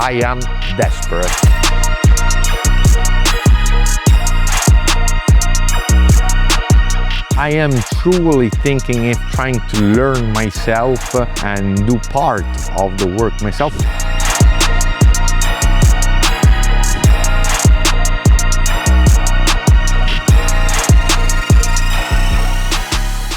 I am desperate. I am truly thinking if trying to learn myself and do part of the work myself.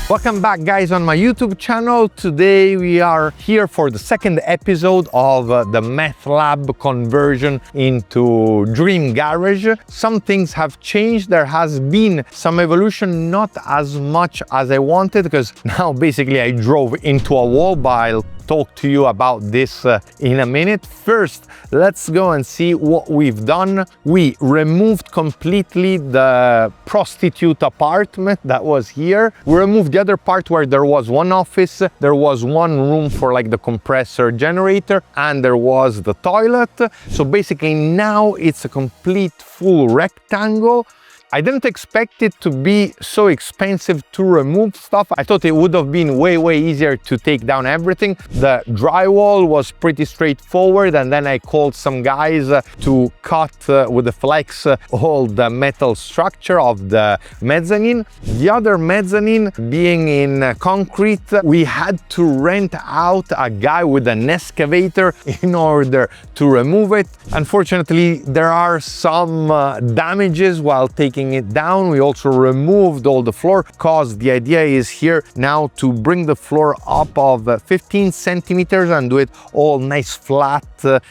Welcome back, guys, on my YouTube channel. Today we are here for the second episode of the Meth Lab conversion into Dream Garage. Some things have changed. There has been some evolution, not as much as I wanted, because now basically I drove into a wall, but I'll talk to you about this in a minute. First, let's go and see what we've done. We removed completely the prostitute apartment that was here. We removed the other part where there was one office, there was one room for like the compressor generator, and there was the toilet. So basically now it's a complete full rectangle. I didn't expect it to be so expensive to remove stuff. I thought it would have been way easier to take down everything. The drywall was pretty straightforward, and then I called some guys to cut with the flex all the metal structure of the mezzanine. The other mezzanine being in concrete, we had to rent out a guy with an excavator in order to remove it. Unfortunately, there are some damages while taking it down. We also removed all the floor, because the idea is here now to bring the floor up of 15 centimeters and do it all nice flat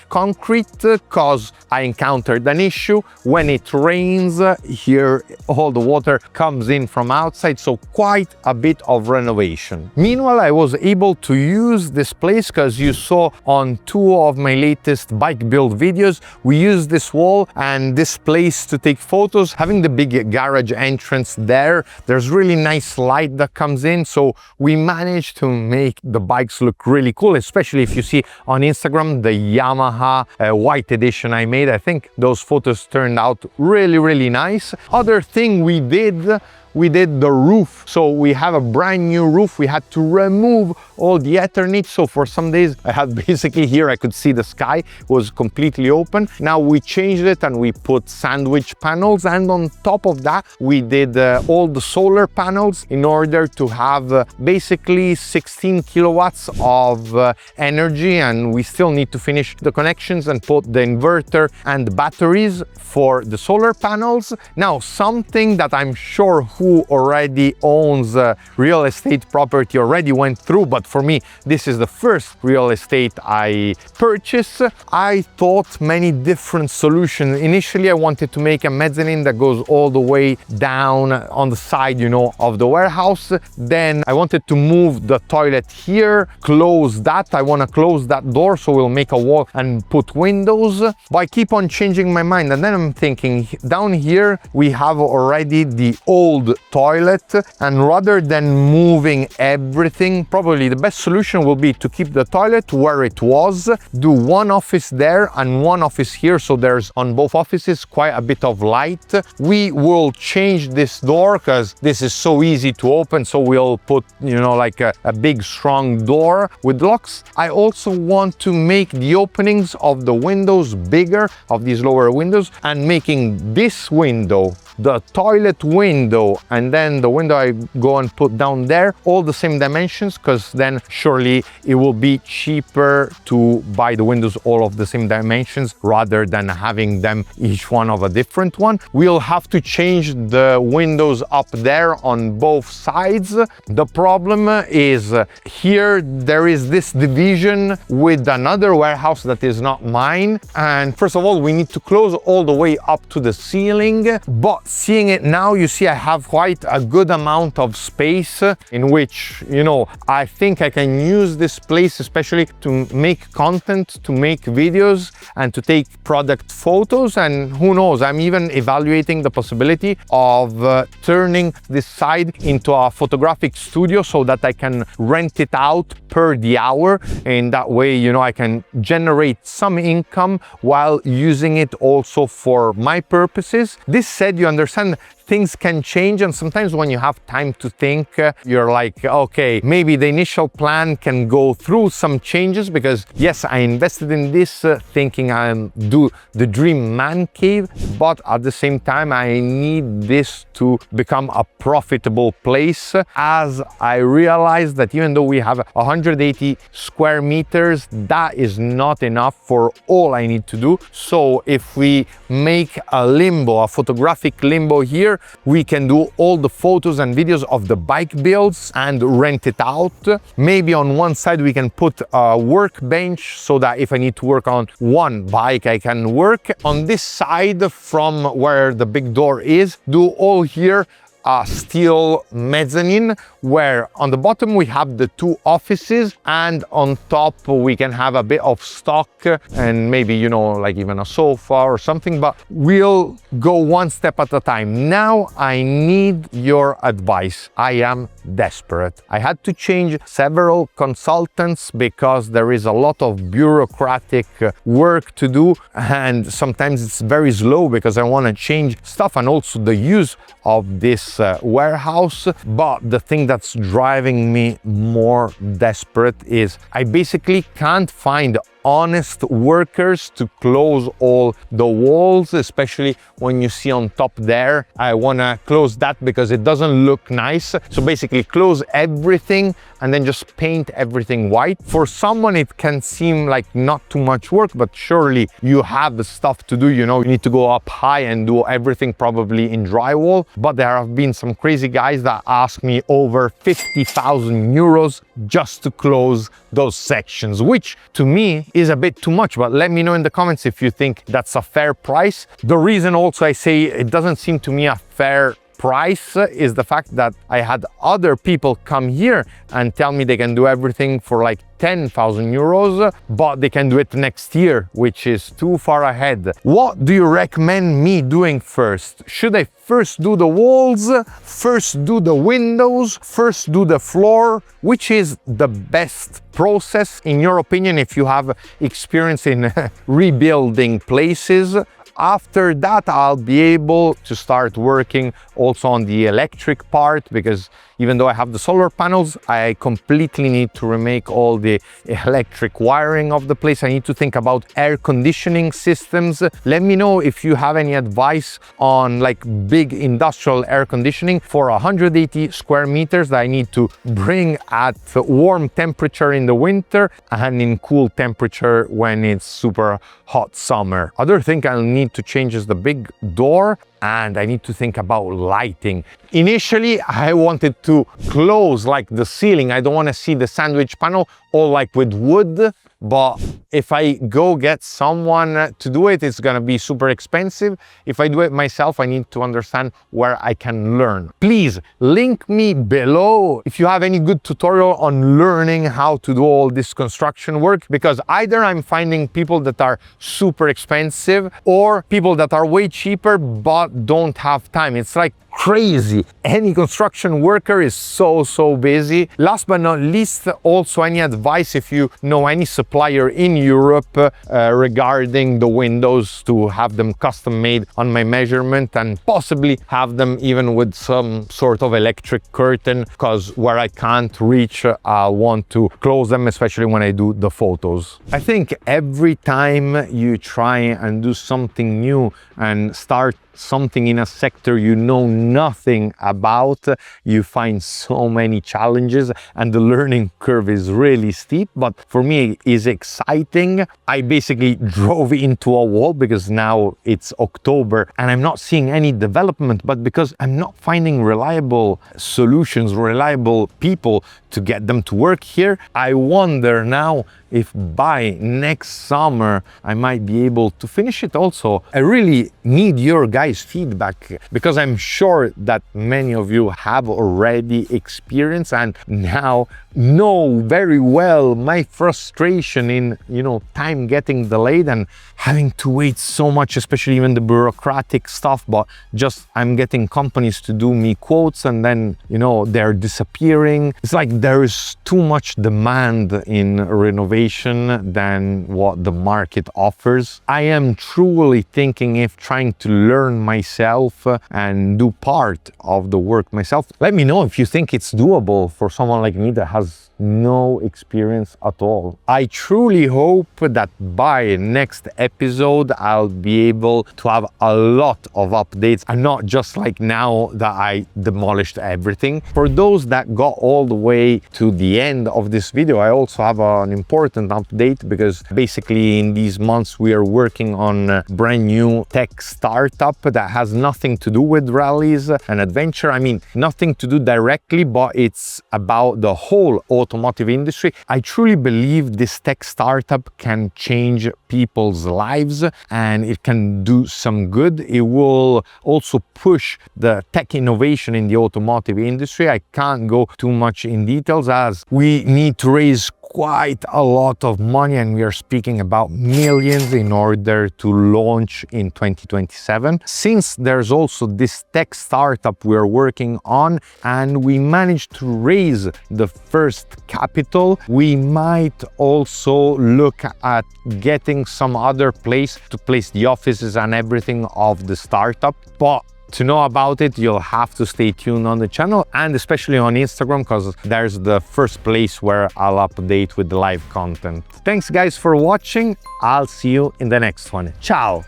concrete, because I encountered an issue when it rains here. All the water comes in from outside, so quite a bit of renovation. Meanwhile, I was able to use this place because you saw on two of my latest bike build videos, we used this wall and this place to take photos. Having the big garage entrance there's really nice light that comes in, so we managed to make the bikes look really cool, especially if you see on Instagram the Yamaha white edition I made. I think those photos turned out really nice. Other thing we did the roof. So we have a brand new roof. We had to remove all the Ethernet. So for some days I had basically here I could see the sky, it was completely open. Now we changed it and we put sandwich panels, and on top of that we did all the solar panels in order to have basically 16 kilowatts of energy, and we still need to finish the connections and put the inverter and batteries for the solar panels. Now, something that I'm sure who already owns real estate property already went through, but for me this is the first real estate I purchased. I thought many different solutions. Initially I wanted to make a mezzanine that goes all the way down on the side, you know, of the warehouse. Then I wanted to move the toilet here, close that. I want to close that door, so we'll make a wall and put windows. But I keep on changing my mind, and then I'm thinking down here we have already the old toilet, and rather than moving everything, probably the best solution will be to keep the toilet where it was, do one office there and one office here, so there's on both offices quite a bit of light. We will change this door because this is so easy to open, so we'll put, you know, like a big strong door with locks. I also want to make the openings of the windows bigger, of these lower windows, and making this window, the toilet window, and then the window I go and put down there, all the same dimensions, because then surely it will be cheaper to buy the windows all of the same dimensions rather than having them each one of a different one. We'll have to change the windows up there on both sides. The problem is here there is this division with another warehouse that is not mine, and first of all we need to close all the way up to the ceiling. But seeing it now, you see I have quite a good amount of space in which, you know, I think I can use this place especially to make content, to make videos, and to take product photos. And who knows, I'm even evaluating the possibility of turning this side into a photographic studio so that I can rent it out per the hour, and that way, you know, I can generate some income while using it also for my purposes. This said, you understand, things can change, and sometimes when you have time to think, you're like, okay, maybe the initial plan can go through some changes, because yes, I invested in this thinking I'll do the dream man cave, but at the same time I need this to become a profitable place, as I realized that even though we have 180 square meters, that is not enough for all I need to do. So if we make a limbo, a photographic limbo here, we can do all the photos and videos of the bike builds and rent it out. Maybe on one side we can put a workbench so that if I need to work on one bike, I can work. On this side, from where the big door is, do all here a steel mezzanine, where on the bottom we have the two offices, and on top we can have a bit of stock and maybe, you know, like even a sofa or something, but we'll go one step at a time. Now I need your advice. I am desperate. I had to change several consultants because there is a lot of bureaucratic work to do, and sometimes it's very slow because I want to change stuff and also the use of this warehouse. But the thing that's driving me more desperate is I basically can't find honest workers to close all the walls, especially when you see on top there. I want to close that because it doesn't look nice. So basically close everything and then just paint everything white. For someone it can seem like not too much work, but surely you have the stuff to do, you know, you need to go up high and do everything probably in drywall. But there have been some crazy guys that ask me over 50,000 euros just to close those sections, which to me is a bit too much. But let me know in the comments if you think that's a fair price. The reason also I say it doesn't seem to me a fair price is the fact that I had other people come here and tell me they can do everything for like 10,000 euros, but they can do it next year, which is too far ahead. What do you recommend me doing first? Should I first do the walls, first do the windows, first do the floor? Which is the best process in your opinion if you have experience in rebuilding places? After that, I'll be able to start working also on the electric part, because even though I have the solar panels, I completely need to remake all the electric wiring of the place. I need to think about air conditioning systems. Let me know if you have any advice on like big industrial air conditioning for 180 square meters that I need to bring at warm temperature in the winter and in cool temperature when it's super hot summer. Other thing I'll need to change is the big door, and I need to think about lighting. Initially, I wanted to close like the ceiling. I don't want to see the sandwich panel all like with wood, but if I go get someone to do it, it's gonna be super expensive. If I do it myself, I need to understand where I can learn. Please link me below if you have any good tutorial on learning how to do all this construction work, because either I'm finding people that are super expensive or people that are way cheaper but don't have time. It's like crazy. Any construction worker is so busy. Last but not least, also any advice if you know any supplier in Europe regarding the windows, to have them custom made on my measurement and possibly have them even with some sort of electric curtain, because where I can't reach, I want to close them, especially when I do the photos. I think every time you try and do something new and start something in a sector you know nothing about, you find so many challenges and the learning curve is really steep. But for me, it is exciting. I basically drove into a wall because now it's October and I'm not seeing any development, but because I'm not finding reliable solutions, reliable people to get them to work here, I wonder now if by next summer I might be able to finish it. Also, I really need your guys' feedback, because I'm sure that many of you have already experienced and now know very well my frustration in, you know, time getting delayed and having to wait so much, especially even the bureaucratic stuff. But just I'm getting companies to do me quotes and then, you know, they're disappearing. It's like there is too much demand in renovation innovation than what the market offers. I am truly thinking if trying to learn myself and do part of the work myself. Let me know if you think it's doable for someone like me that has no experience at all. I truly hope that by next episode I'll be able to have a lot of updates and not just like now that I demolished everything. For those that got all the way to the end of this video, I also have an important update, because basically in these months we are working on a brand new tech startup that has nothing to do with rallies and adventure. I mean, nothing to do directly, but it's about the whole automotive industry. I truly believe this tech startup can change people's lives and it can do some good. It will also push the tech innovation in the automotive industry. I can't go too much in details as we need to raise quite a lot of money, and we are speaking about millions in order to launch in 2027. Since there's also this tech startup we're working on and we managed to raise the first capital, we might also look at getting some other place to place the offices and everything of the startup. But to know about it, you'll have to stay tuned on the channel and especially on Instagram, because there's the first place where I'll update with the live content. Thanks guys for watching. I'll see you in the next one. Ciao!